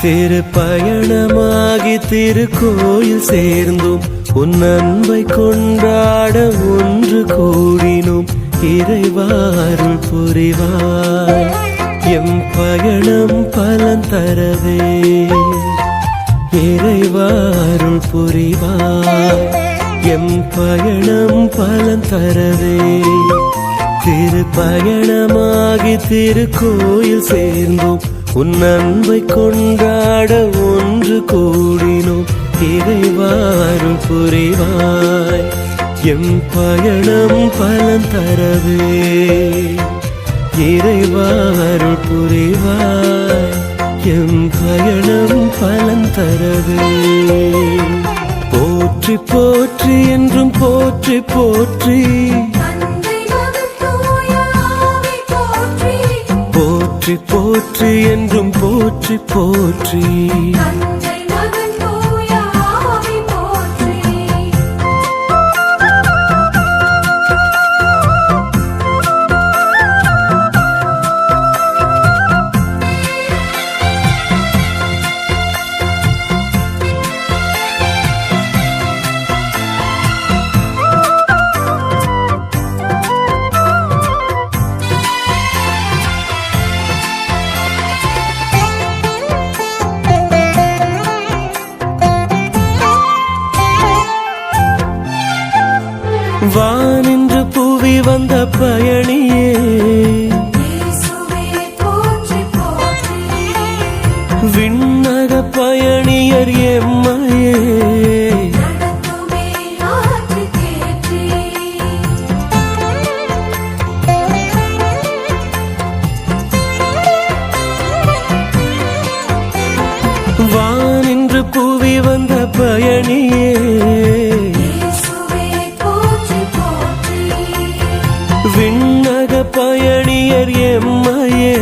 திருப்பயணமாகி திருக்கோயில் சேர்ந்தோம். உன் அன்பை கொண்டாட ஒன்று கூடினோம். இறைவா அருள் புரிவாய், எம் பயணம் பலன் தரவே. இறைவா அருள் புரிவாய், எம் பயணம் பலன் தரவே. திருப்பயணமாகி திருக்கோயில் சேர்ந்தோம். உன் அன்பை கொண்டாட ஒன்று கூடினோம். இறைவா அருள் புரிவாய், எம் பயணம் பலன் தரவே. இறைவா அருள் புரிவாய், எம் பயணம் பலன் தரவே. போற்றி போற்றி என்றும் போற்றி போற்றி, போற்றி போற்றி என்றும் போற்றி போற்றி. வானின்று புவி வந்த பயணியே, விண்ணக பயணியர் எம்மையே. வானின்று புவி வந்த பயணியே, விண்ணக பயணியர் எம்மையே.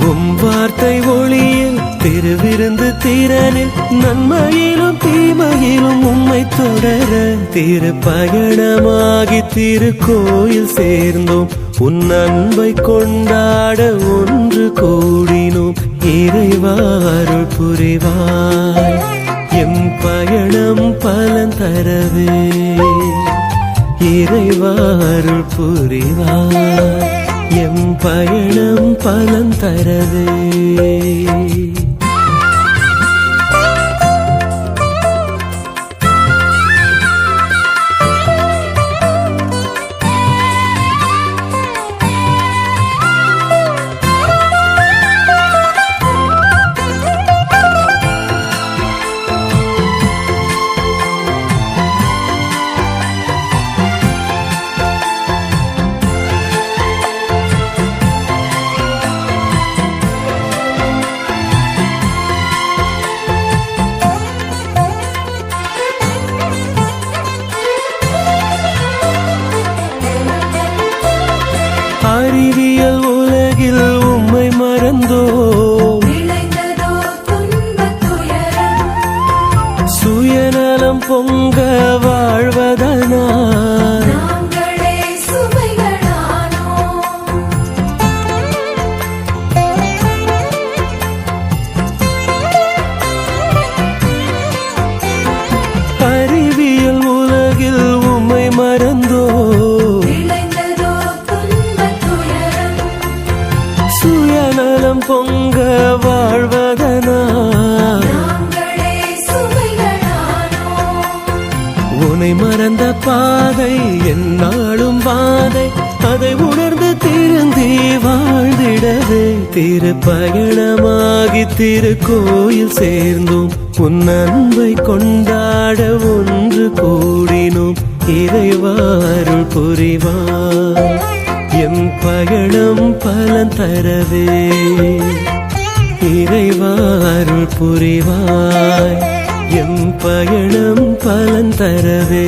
உம் வார்த்தை ஒளியில் திருவிருந்து திறனில் நன்மையிலும் தீமையிலும் உம்மை தொடர. திருப்பயணமாகி திருக்கோயில் சேர்ந்தோம். உன் அன்பை கொண்டாட ஒன்று கூடினோம். இறைவா அருள் புரிவாய், எம் பயணம் பலன் தரவே. இறைவா அருள் புரிவாய், எம் பயணம் பலன் தரவே. அறிவியல் உலகில் உம்மை மறந்தோம். சுயநலம் பொங்க வாழ்வதனால் அறிவியல் உலகில் உம்மை மறந்தோம். சுயநலம் பொங்க வாழ்வதனால் உன்னை மறந்த பாதை என்னாலும் பாதை. அதை உணர்ந்து திருந்தி வாழ்ந்திடவே. திருப்பயணமாகி திருக்கோயில் சேர்ந்தோம். உன் அன்பை கொண்டாட ஒன்று கூடினோம். இறைவா அருள் புரிவாய், எம் பயணம் பலன் தரவே. இறைவா அருள் புரிவாய், எம் பயணம் பலன் தரவே.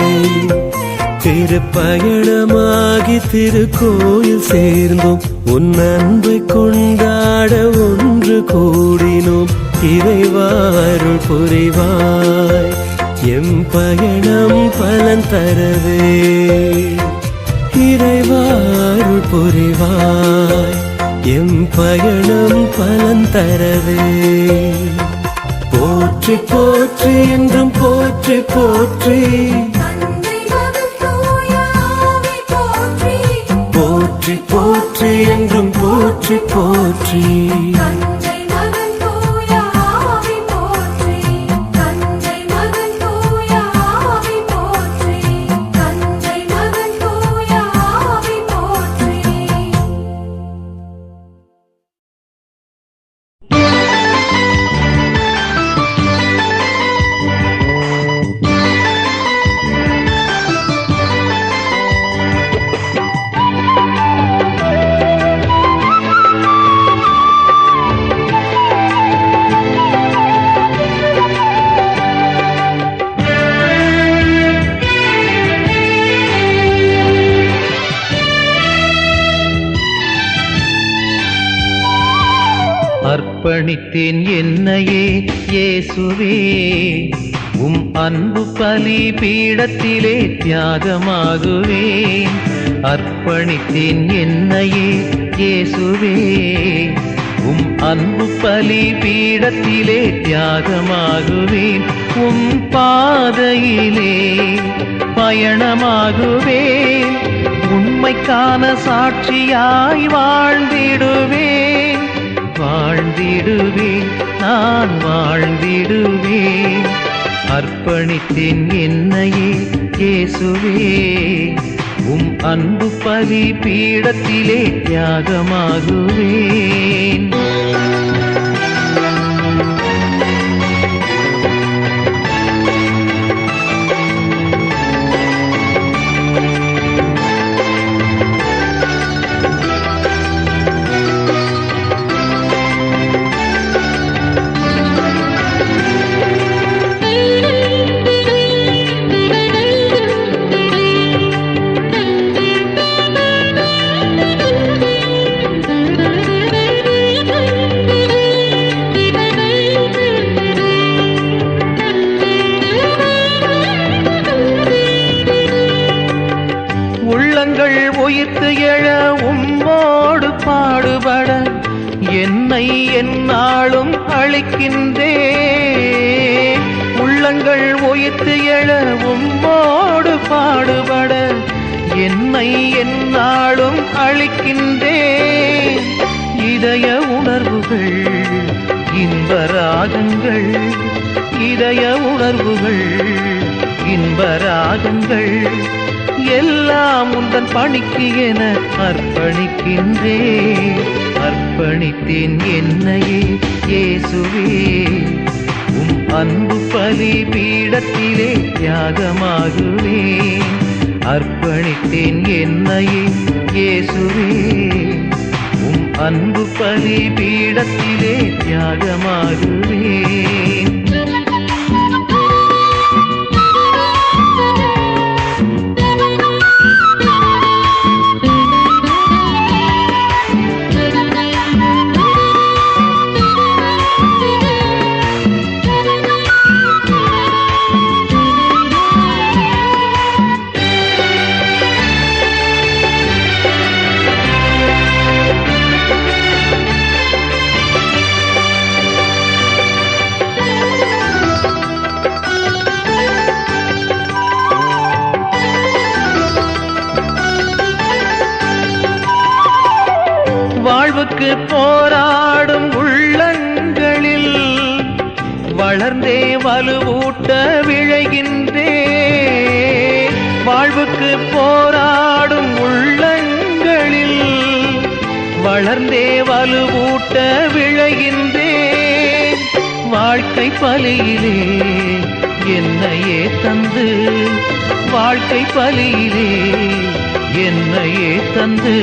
திருப்பயணமாகி திருக்கோயில் சேர்ந்தோம். உன் அன்பை கொண்டாட ஒன்று கூடினோம். இறைவா அருள் புரிவாய், எம் பயணம் பலன் தரவே. இறைவா அருள் புரிவாய், எம் பயணம் பலன் தரவே. போற்றி போற்றி என்றும் போற்றி போற்றி, போற்றி போற்றி என்றும் போற்றி போற்றி. அர்ப்பணித்தேன் என்னையே இயேசுவே, உம் அன்பு பலி பீடத்திலே தியாகமாகுவேன். அர்ப்பணித்தேன் என்னையே இயேசுவே, உம் அன்பு பலி பீடத்திலே தியாகமாகுவேன். உம் பாதையிலே பயணமாகுவேன், உண்மைக்கான சாட்சியாய் வாழ்ந்திடுவேன். வாழ்ந்திடுவேன், நான் வாழ்ந்திடுவேன். அர்ப்பணித்தேன் என்னையே இயேசுவே, உம் அன்பு பலி பீடத்திலே தியாகமாகுவேன். உயிர்த்து எழ உம்மோடு பாடுபட என்னை எந்நாளும் அளிக்கின்றேன். உள்ளங்கள் உயிர்த்து எழ உம்மோடு பாடுபட என்னை எந்நாளும் அளிக்கின்றேன். இதய உணர்வுகள் இன்பராகங்கள், இதய உணர்வுகள் இன்பராகங்கள் எல்லாம் உந்தன் பணிக்கு என அர்ப்பணிக்கின்றேன். அர்ப்பணித்தேன் என்னையே இயேசுவே, உம் அன்பு பலி பீடத்திலே தியாகமாகுவேன். அர்ப்பணித்தேன் என்னையே இயேசுவே, உம் அன்பு பலி பீடத்திலே தியாகமாகுவேன். வாழ்வுக்கு போராடும் உள்ளங்களில் வளர்ந்தே வலுவூட்ட விழைகின்றேன். வாழ்வுக்கு போராடும் உள்ளங்களில் வளர்ந்தே வலுவூட்ட விழைகின்றேன். வாழ்க்கை பலியிலே என்னையே தந்து, வாழ்க்கை பலியிலே என்னையே தந்து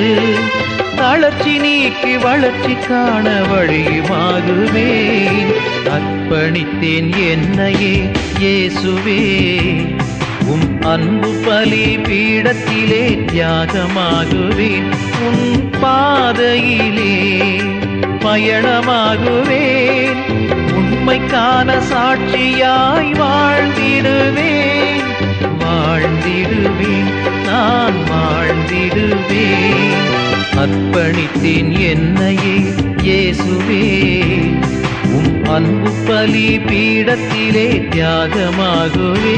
தளர்ச்சி நீக்கி வளர்ச்சி காண வழியுமாகுவேன். அர்ப்பணித்தேன் என்னையே இயேசுவே, உம் அன்பு பலி பீடத்திலே தியாகமாகுவேன். உன் பாதையிலே பயணமாகுவேன், உண்மைக்கான சாட்சியாய் வாழ்ந்திடுவேன். வாழ்ந்திடுவேன், நான் வாழ்ந்திடுவேன். அர்ப்பணித்தேன் என்னையே இயேசுவே, உம் அன்பு பலி பீடத்திலே தியாகமாகுவே.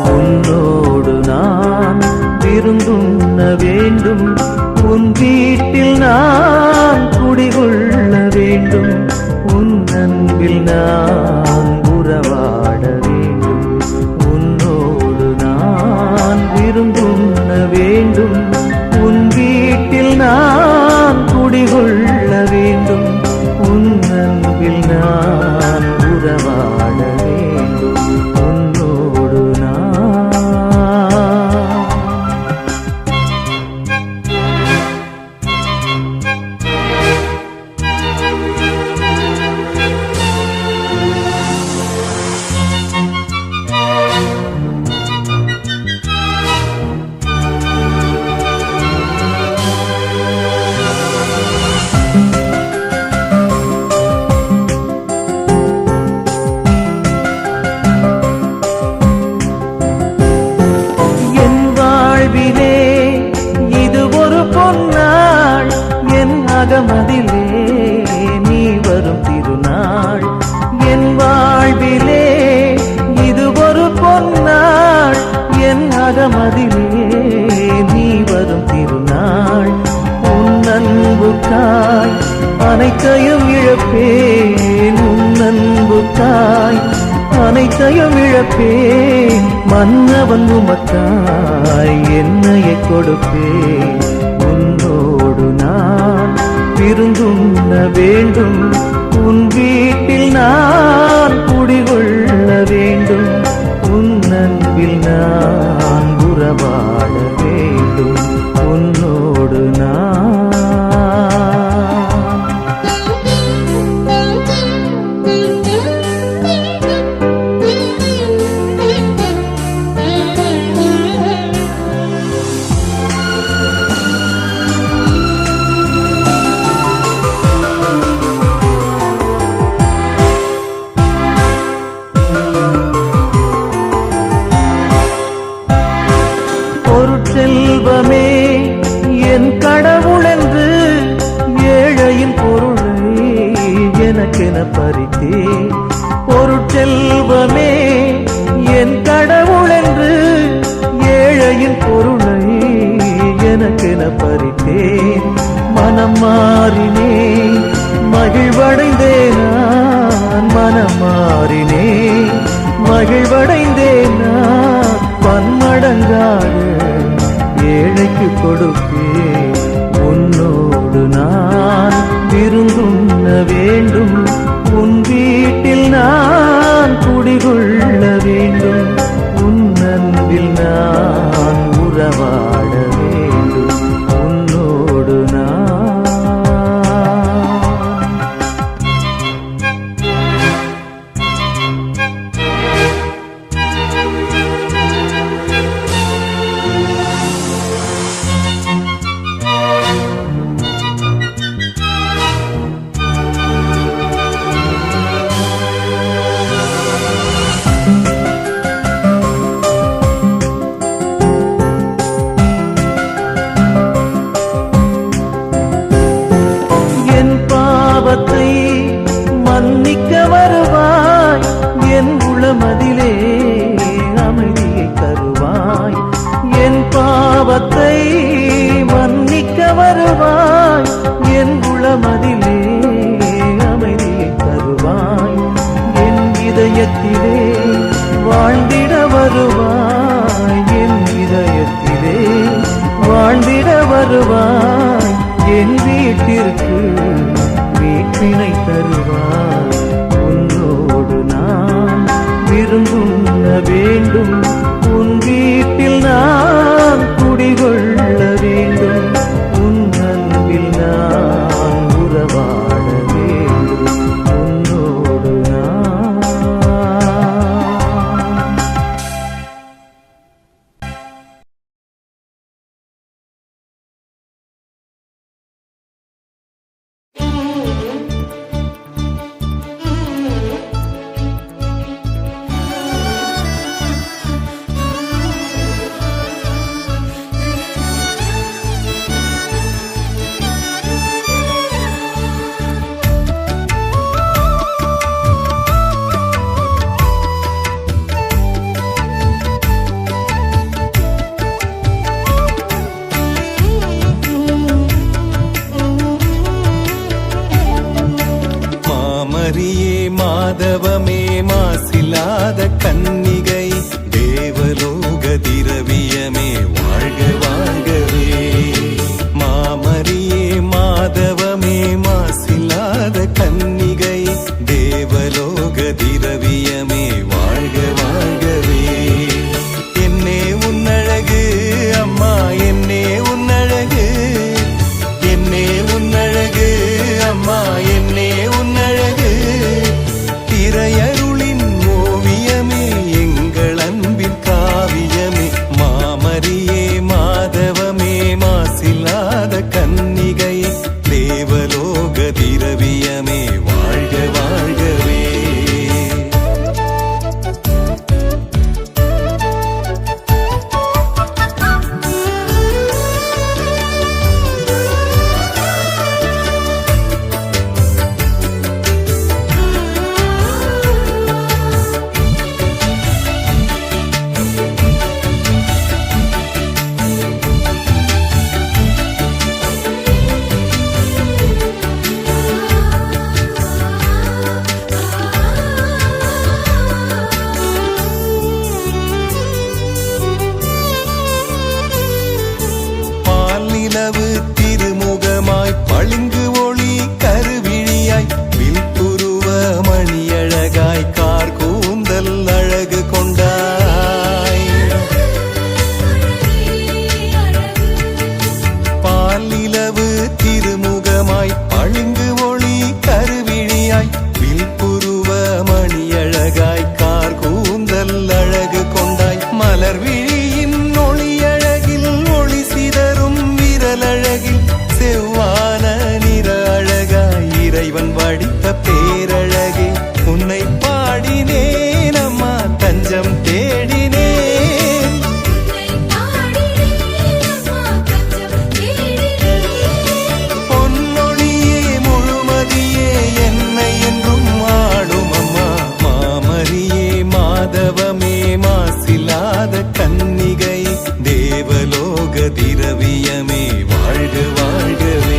உன்னோடு நான் விருந்துண்ண வேண்டும், உன் வீட்டில் நான் குடிகொள்ள வேண்டும், உன் அன்பில் நான் உறவாட வேண்டும். உன்னோடு நான் விருந்துண்ண வேண்டும், உன் வீட்டில் நான் குடிகொள்ள வேண்டும், உன் அன்பில் நான் உறவாட வேண்டும். உன்னோடு இது ஒரு பொன்னாள், என் அகமதிலே நீ வரும் திருநாள். என் வாழ்விலே இது ஒரு பொன்னாள், என் அகமதிலே நீ வரும் திருநாள். உன் அன்புக்காய் அனைத்தையும் இழப்பேன், உன் அன்புக்காய் அனைத்தையும் இழப்பேன். மன்னவன் உமக்காய் என்னையை கொடுப்பேன். உன்னோடு நான் விருந்துண்ண வேண்டும், உன் வீட்டில் நான் குடிகொள்ள வேண்டும், உன் அன்பில் நான் உறவாட வேண்டும். உன்னோடு நான் செல்வமே என் கடவுள் என்று ஏழையின் பொருளை எனக்கென பறித்தே. பொருட்செல்வமே என் கடவுள் என்று ஏழையின் பொருளை எனக்கென பறித்தேன். மனம் மாறினே மகிழ்வடைந்தேன் நான், மனம் மாறினே மகிழ்வடைந்தேன் நான். பன்மடங்காக ஏழைக்கு கொடுப்பேன். உன்னோடு நான் விருந்துண்ண வேண்டும், உன் வீட்டில் நான் குடிகொள்ள வேண்டும், உன் அன்பில் நான் உறவாட வேண்டும். உன்னோடு நான் மன்னிக்க வருவாய், என் உளமதிலே அமைதியை தருவாய். என் பாவத்தை மன்னிக்க வருவாய், என் உளமதிலே அமைதியை தருவாய். என் இதயத்திலே வாழ்ந்திட வருவாய், என் இதயத்திலே வாழ்ந்திட வருவாய். என் வீட்டிற்கு வீட்டினை தருவாய். உன்னோடு நான் விருந்துண்ண வேண்டும், உன் மாதவமே மாசில்லாத கன்னிகை தேவலோக திரவியமே வாழ்க வாழ்கவே. மாமரியே மாதவமே மாசில்லாத கன்னிகை தேவலோக திரவியமே வாழ்க வாழ்கவே. என்னே உன்னழகு அம்மா என்னே உன்னழகு, என்னே உன்னழகு அம்மா என்னே உன்னழகு. திரையருளின் ஓவியமே எங்கள் அன்பின் காவியமே. மாமரியே மாதவமே மாசில்லாத கன்னிகை தேவலோக திரவியமே வாழ்க வாழ்கவே. நிலவு திருமுகமாய் பளிங்கு ஒளி கருவிழியாய் வில்புருவ மணியழகாய் கார் கூந்தல் அழகு கொண்டாய். பால் நிலவு திருமுகமாய் பளிங்கு ஒளி கருவிழியாய் வில்புருவ மணியழகாய் கார் கூந்தல் அழகு கொண்டாய். மலர் விழியின் ஒளியழகில் ஒளி சிதறும் அழகில் செவ்வான நிற அழகாய் இறைவன் வடித்த பேரழகே. உன்னை பாடினேன் அம்மா தஞ்சம் தேடினேன். பொன்னொழியே முழுமதியே என்னை என்றும் ஆடும் அம்மா. மாமரியே மாதவமே மாசில்லாத கன்னிகை தேவலோக திரவியமே வாழ்க வாழ்கவே.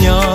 ஞான